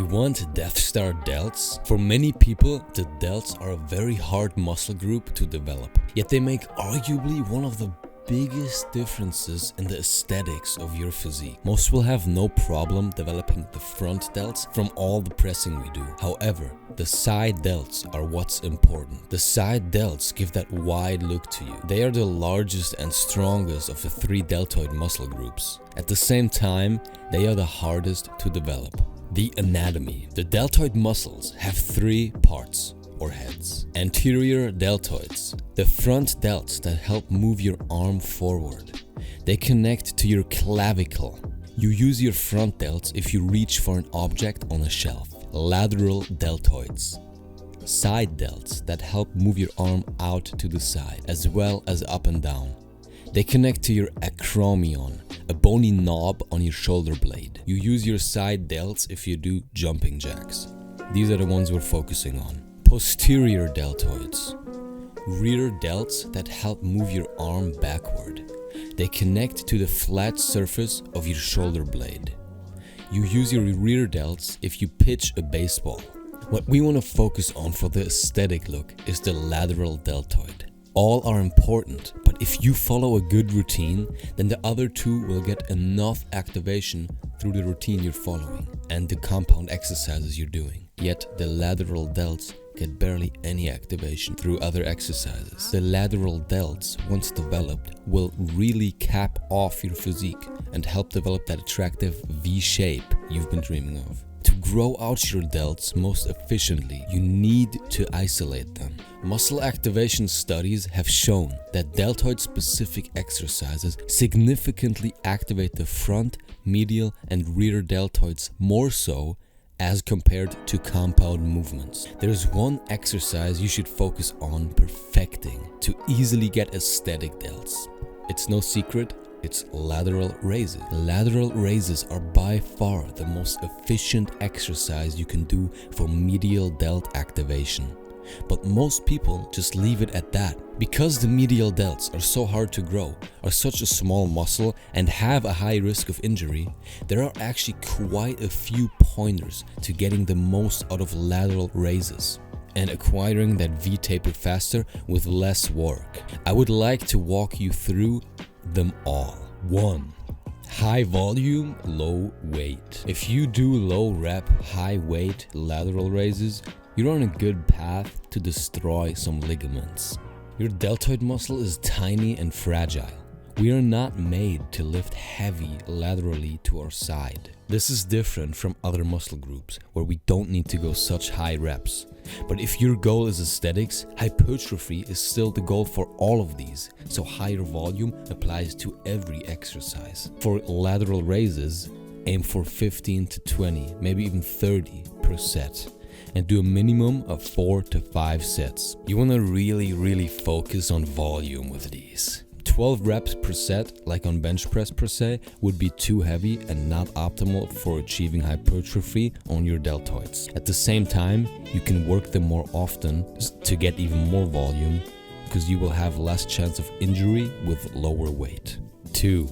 You want Death Star delts? For many people, the delts are a very hard muscle group to develop. Yet they make arguably one of the biggest differences in the aesthetics of your physique. Most will have no problem developing the front delts from all the pressing we do. However, the side delts are what's important. The side delts give that wide look to you. They are the largest and strongest of the three deltoid muscle groups. At the same time, they are the hardest to develop. The anatomy. The deltoid muscles have three parts or heads. Anterior deltoids, the front delts that help move your arm forward. They connect to your clavicle. You use your front delts if you reach for an object on a shelf. Lateral deltoids, side delts that help move your arm out to the side as well as up and down. They connect to your acromion, a bony knob on your shoulder blade. You use your side delts if you do jumping jacks. These are the ones we're focusing on. Posterior deltoids, rear delts that help move your arm backward. They connect to the flat surface of your shoulder blade. You use your rear delts if you pitch a baseball. What we want to focus on for the aesthetic look is the lateral deltoid. All are important, but if you follow a good routine, then the other two will get enough activation through the routine you're following and the compound exercises you're doing. Yet the lateral delts get barely any activation through other exercises. The lateral delts, once developed, will really cap off your physique and help develop that attractive V shape you've been dreaming of. To grow out your delts most efficiently, you need to isolate them. Muscle activation studies have shown that deltoid-specific exercises significantly activate the front, medial, and rear deltoids more so as compared to compound movements. There's one exercise you should focus on perfecting to easily get aesthetic delts. It's no secret, it's lateral raises. Lateral raises are by far the most efficient exercise you can do for medial delt activation. But most people just leave it at that. Because the medial delts are so hard to grow, are such a small muscle, and have a high risk of injury, there are actually quite a few pointers to getting the most out of lateral raises and acquiring that V taper faster with less work. I would like to walk you through them all. 1. High volume, low weight. If you do low rep, high weight lateral raises, you're on a good path to destroy some ligaments. Your deltoid muscle is tiny and fragile. We are not made to lift heavy laterally to our side. This is different from other muscle groups where we don't need to go such high reps. But if your goal is aesthetics, hypertrophy is still the goal for all of these, so higher volume applies to every exercise. For lateral raises, aim for 15 to 20, maybe even 30 per set, and do a minimum of 4 to 5 sets. You want to really focus on volume with these. 12 reps per set, like on bench press per se, would be too heavy and not optimal for achieving hypertrophy on your deltoids. At the same time, you can work them more often to get even more volume, because you will have less chance of injury with lower weight. 2.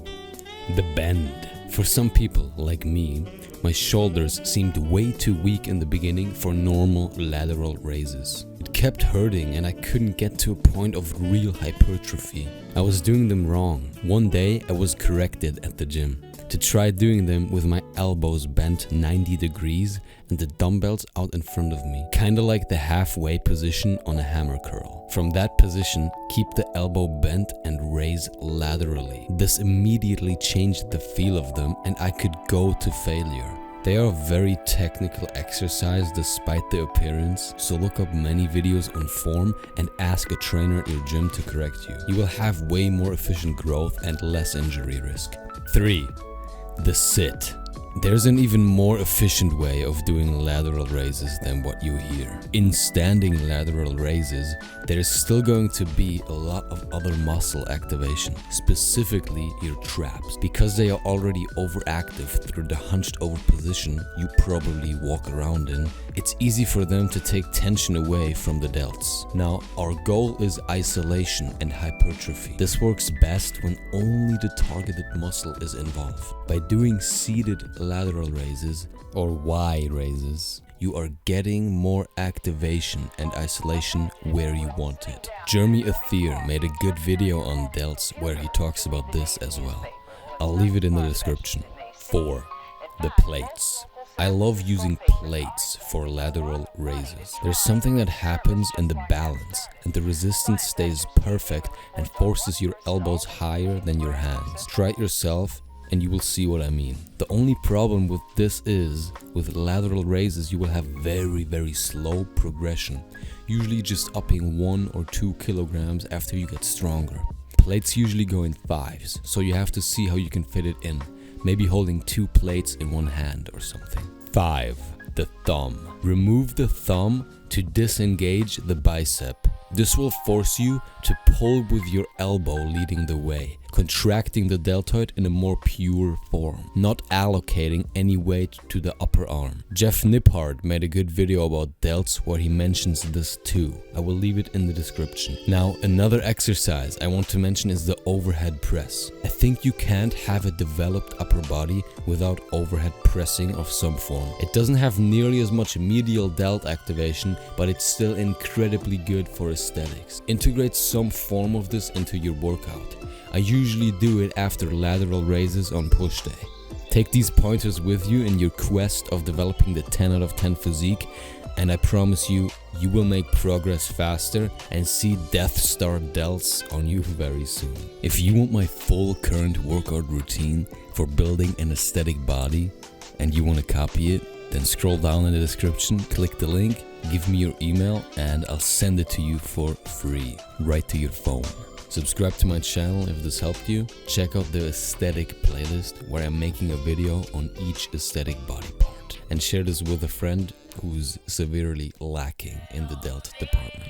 The bend. For some people, like me, my shoulders seemed way too weak in the beginning for normal lateral raises. It kept hurting and I couldn't get to a point of real hypertrophy. I was doing them wrong. One day I was corrected at the gym to try doing them with my elbows bent 90 degrees and the dumbbells out in front of me, kinda like the halfway position on a hammer curl. From that position, keep the elbow bent and raise laterally. This immediately changed the feel of them and I could go to failure. They are a very technical exercise despite the appearance, so look up many videos on form and ask a trainer at your gym to correct you. You will have way more efficient growth and less injury risk. 3. The sit. There's an even more efficient way of doing lateral raises than what you hear. In standing lateral raises, there is still going to be a lot of other muscle activation, specifically your traps. Because they are already overactive through the hunched over position you probably walk around in, it's easy for them to take tension away from the delts. Now, our goal is isolation and hypertrophy. This works best when only the targeted muscle is involved. By doing seated lateral raises or Y raises, you are getting more activation and isolation where you want it. Jeremy Athier made a good video on delts where he talks about this as well. I'll leave it in the description. 4. The plates. I love using plates for lateral raises. There's something that happens in the balance, and the resistance stays perfect and forces your elbows higher than your hands. Try it yourself and you will see what I mean. The only problem with this is, with lateral raises you will have very slow progression, usually just upping 1 or 2 kilograms after you get stronger. Plates usually go in 5s, so you have to see how you can fit it in, maybe holding 2 plates in one hand or something. 5. The thumb. Remove the thumb to disengage the bicep. This will force you to pull with your elbow leading the way, contracting the deltoid in a more pure form, not allocating any weight to the upper arm. Jeff Nippard made a good video about delts where he mentions this too. I will leave it in the description. Now, another exercise I want to mention is the overhead press. I think you can't have a developed upper body without overhead pressing of some form. It doesn't have nearly as much medial delt activation, but it's still incredibly good for aesthetics. Integrate some form of this into your workout. I usually do it after lateral raises on push day. Take these pointers with you in your quest of developing the 10 out of 10 physique, and I promise you, you will make progress faster and see Death Star delts on you very soon. If you want my full current workout routine for building an aesthetic body and you want to copy it, then scroll down in the description, click the link, give me your email and I'll send it to you for free, right to your phone. Subscribe to my channel if this helped you. Check out the aesthetic playlist where I'm making a video on each aesthetic body part. And share this with a friend who's severely lacking in the delt department.